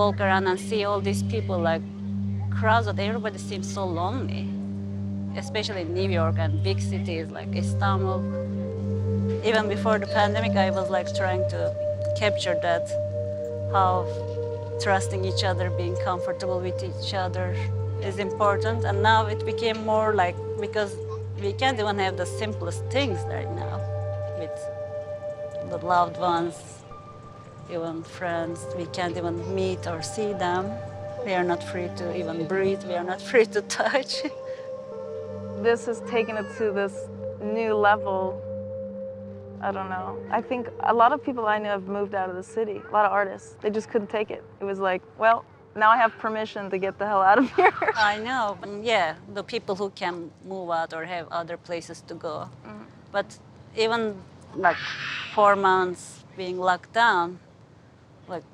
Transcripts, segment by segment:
walk around and see all these people like crowded. Everybody seems so lonely, especially in New York and big cities like Istanbul. Even before the pandemic, I was like trying to capture that, how trusting each other, being comfortable with each other is important. And now it became more like, because we can't even have the simplest things right now with the loved ones, even friends. We can't even meet or see them. We are not free to even breathe. We are not free to touch. This has taken it to this new level. I don't know. I think a lot of people I know have moved out of the city, a lot of artists. They just couldn't take it. It was like, well, now I have permission to get the hell out of here. I know, but yeah, the people who can move out or have other places to go. Mm-hmm. But even like 4 months being locked down, like,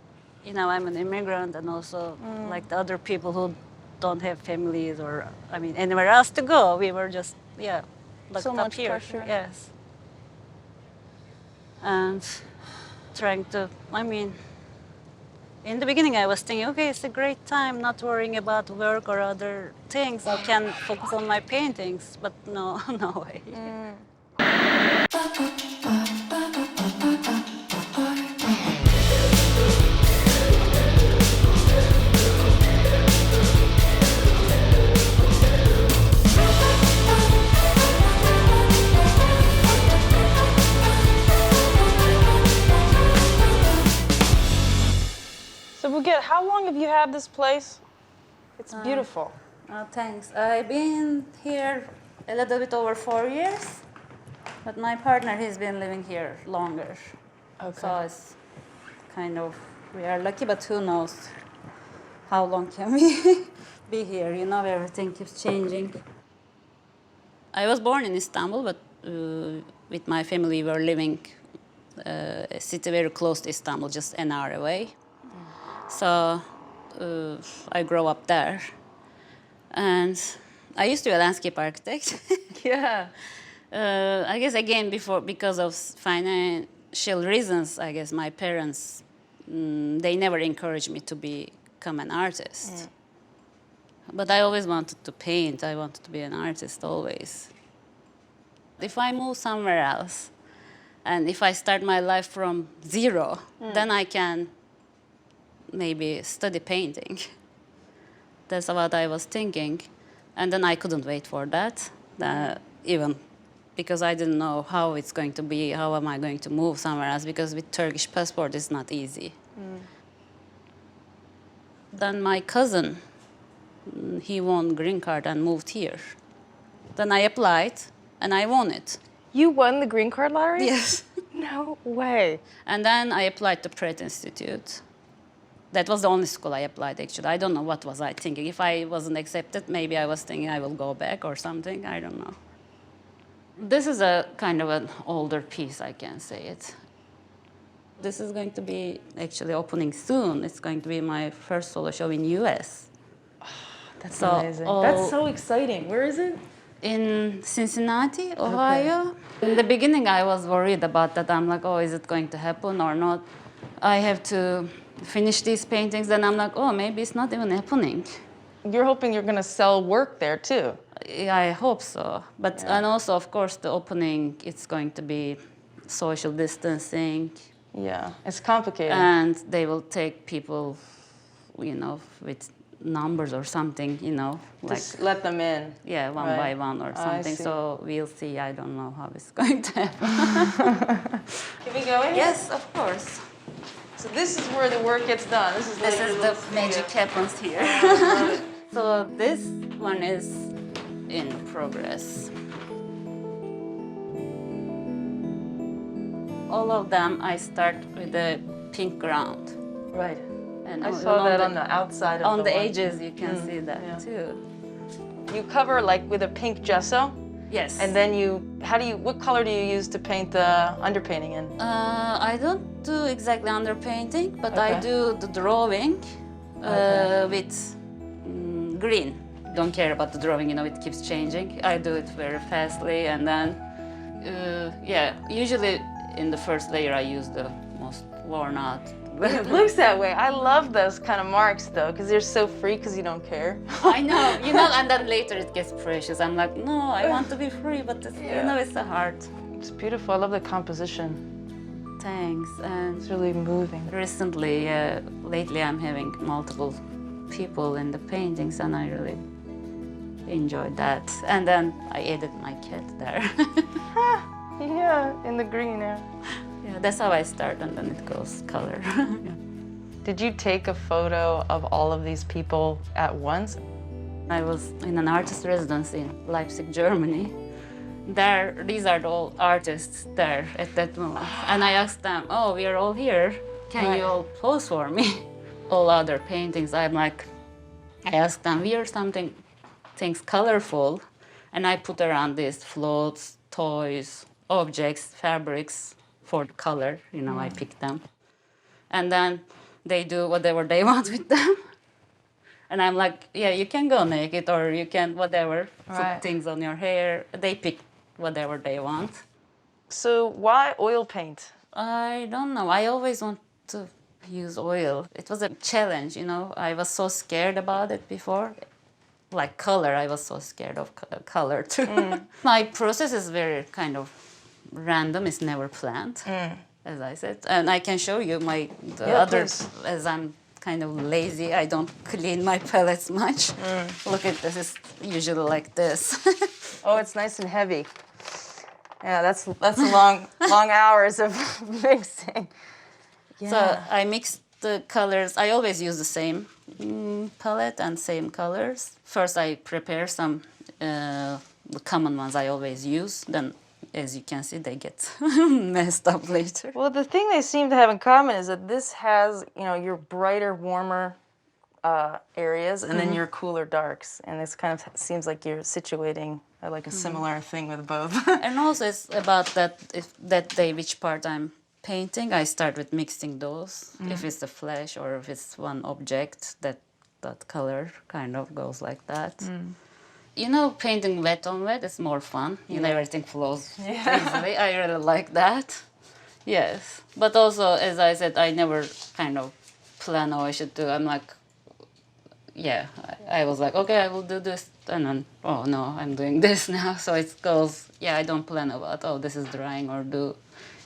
you know, I'm an immigrant, and also like the other people who don't have families or, I mean, anywhere else to go. We were just, yeah, locked so up much here. Pressure. Yes. And trying to, I mean, in the beginning I was thinking, okay, it's a great time, not worrying about work or other things. I can focus on my paintings, but no, no way. So Buket, how long have you had this place? It's beautiful. Thanks. I've been here a little bit over 4 years, but my partner, he's been living here longer. Okay. So it's kind of, we are lucky, but who knows how long can we be here? You know, everything keeps changing. I was born in Istanbul, but with my family, we were living a city very close to Istanbul, just an hour away. So I grew up there. And I used to be a landscape architect. Yeah. I guess, again, because of financial reasons, I guess my parents, they never encouraged me to become an artist. But I always wanted to paint. I wanted to be an artist always. If I move somewhere else, and if I start my life from zero, then I can maybe study painting. That's what I was thinking. And then I couldn't wait for that, even because I didn't know how it's going to be, how am I going to move somewhere else, because with Turkish passport it's not easy. Then my cousin, he won green card and moved here. Then I applied and I won it. You won the green card lottery? Yes. No way. And then I applied to Pratt Institute. That was the only school I applied, actually. I don't know what was I thinking. If I wasn't accepted, maybe I was thinking I will go back or something. I don't know. This is a kind of an older piece, I can say it. This is going to be actually opening soon. It's going to be my first solo show in US. Oh, that's amazing. That's so exciting. Where is it? In Cincinnati, Ohio. Okay. In the beginning, I was worried about that. I'm like, oh, is it going to happen or not? I have to finish these paintings, then I'm like, oh, maybe it's not even happening. You're hoping you're going to sell work there, too. I hope so. But, and also, of course, the opening, it's going to be social distancing. Yeah, it's complicated. And they will take people, you know, with numbers or something, you know. Just let them in. Yeah, one by one or something. So we'll see. I don't know how it's going to happen. Can we go in? Yes, of course. So this is where the work gets done. This is the magic happens here. So this one is in progress. All of them, I start with a pink ground. Right. And I saw that on the outside of on the one. edges, you can see that too. You cover like with a pink gesso? Yes. And then what color do you use to paint the underpainting in? I don't do exactly underpainting, but I do the drawing with green. Don't care about the drawing, you know, it keeps changing. I do it very fastly, and then, usually in the first layer I use the most worn out It looks that way. I love those kind of marks though, because they're so free because you don't care. I know, and then later it gets precious. I'm like, no, I want to be free, but it's, it's so hard. It's beautiful. I love the composition. Thanks. And It's really moving. recently, lately, I'm having multiple people in the paintings, and I really enjoyed that. And then I added my cat there. Yeah, in the green, yeah. Yeah, that's how I start, and then it goes color. Yeah. Did you take a photo of all of these people at once? I was in an artist residency in Leipzig, Germany. These are all artists there at that moment. And I asked them, oh, we are all here. Can you all pose for me? All other paintings, I asked them, wear things colorful. And I put around these floats, toys, objects, fabrics for the color. I pick them. And then they do whatever they want with them. And I'm like, yeah, you can go naked or you can whatever, put things on your hair. They pick whatever they want. So why oil paint? I don't know. I always want to use oil. It was a challenge, I was so scared about it before. Like color, I was so scared of color too. My process is very kind of random. It's never planned, as I said. And I can show you others, as I'm kind of lazy. I don't clean my palettes much. Look at this. It's usually like this. Oh, it's nice and heavy. Yeah, that's long hours of mixing. Yeah. So I mix the colors. I always use the same palette and same colors. First, I prepare some the common ones I always use. Then, as you can see, they get messed up later. Well, the thing they seem to have in common is that this has, your brighter, warmer areas, and then your cooler darks. And this kind of seems like you're situating like a similar thing with both. And also, it's about that day, which part I'm painting, I start with mixing those. If it's the flesh or if it's one object, that color kind of goes like that. Painting wet on wet is more fun. Everything flows easily. I really like that. Yes. But also, as I said, I never kind of plan how I should do. I'm like, I was like, okay, I will do this. And then, oh no, I'm doing this now. So it goes, I don't plan about, oh, this is drying or do.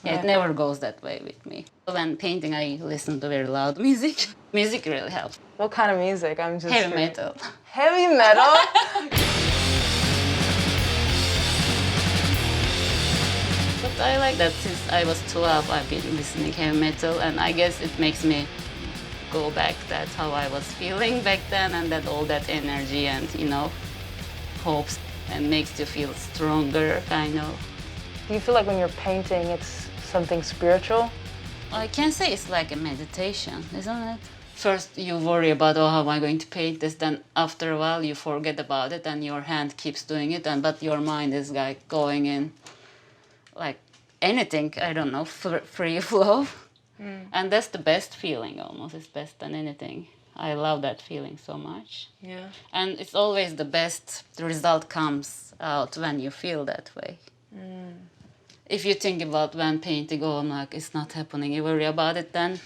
It never goes that way with me. When painting, I listen to very loud music. Music really helps. What kind of music? I'm just Heavy metal. Heavy metal? But I like that since I was 12, I've been listening heavy metal, and I guess it makes me go back. That's how I was feeling back then, and that all that energy and, hopes, and makes you feel stronger, kind of. Do you feel like when you're painting, it's something spiritual? I can say it's like a meditation, isn't it? First you worry about, oh, how am I going to paint this? Then after a while you forget about it and your hand keeps doing it, but your mind is like going in like anything, I don't know, free flow. And that's the best feeling almost. It's best than anything. I love that feeling so much. Yeah. And it's always the best, the result comes out when you feel that way. If you think about when painting, oh, I'm like, it's not happening, you worry about it, then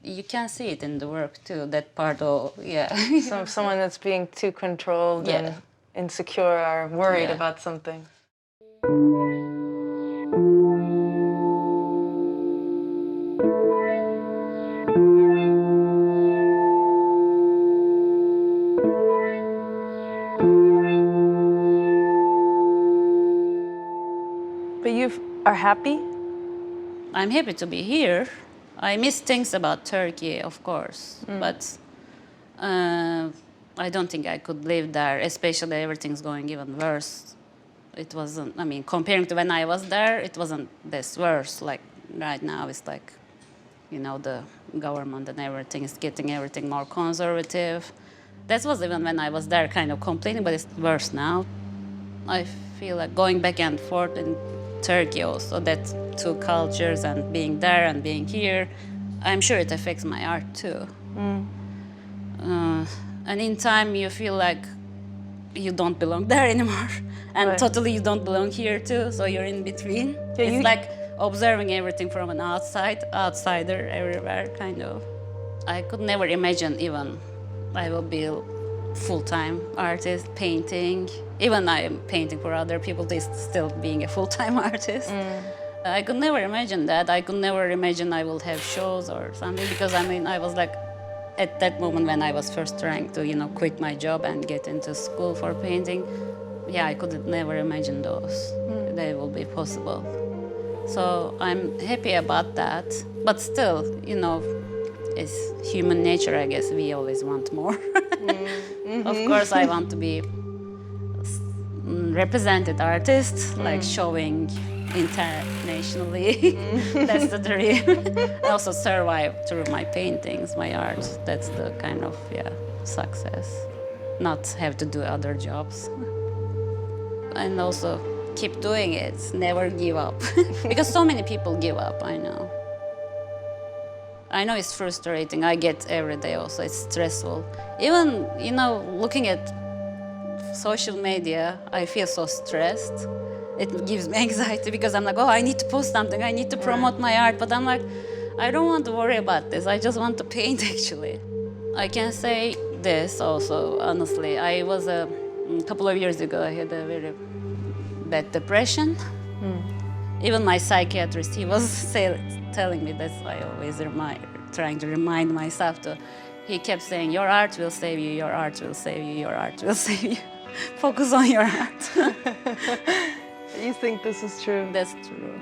you can see it in the work too, that part of, So someone that's being too controlled and insecure or worried about something. But you are happy? I'm happy to be here. I miss things about Turkey, of course, but I don't think I could live there, especially everything's going even worse. It wasn't, comparing to when I was there, it wasn't this worse. Like right now, it's like, the government and everything is getting everything more conservative. That was even when I was there kind of complaining, but it's worse now. I feel like going back and forth in Turkey also, that two cultures and being there and being here, I'm sure it affects my art too. And in time you feel like you don't belong there anymore, and totally you don't belong here too, so you're in between. It's like, observing everything from an outsider everywhere, kind of. I could never imagine even I will be a full-time artist painting. Even I am painting for other people, they still being a full-time artist. I could never imagine that. I could never imagine I will have shows or something, because I mean, I was like, at that moment when I was first trying to, quit my job and get into school for painting, yeah, I could never imagine those. They will be possible. So I'm happy about that. But still, it's human nature, I guess. We always want more. Of course, I want to be represented artist, like showing internationally. That's the dream. And also survive through my paintings, my art. That's the kind of, success. Not have to do other jobs. And also keep doing it, never give up. Because so many people give up, I know. I know it's frustrating, I get every day also, it's stressful. Even, looking at social media, I feel so stressed. It gives me anxiety because I'm like, oh, I need to post something, I need to promote my art. But I'm like, I don't want to worry about this, I just want to paint actually. I can say this also, honestly. I was a couple of years ago, I had a very bad depression. Even my psychiatrist, he was telling me this. I always trying to remind myself to. He kept saying, your art will save you, your art will save you, your art will save you. Focus on your art. You think this is true? That's true,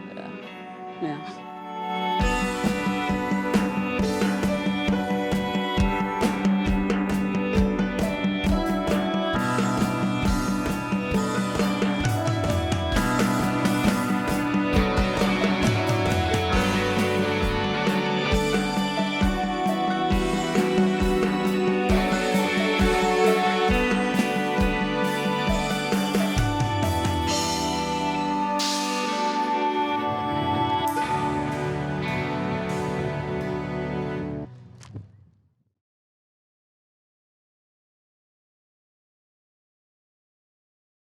yeah.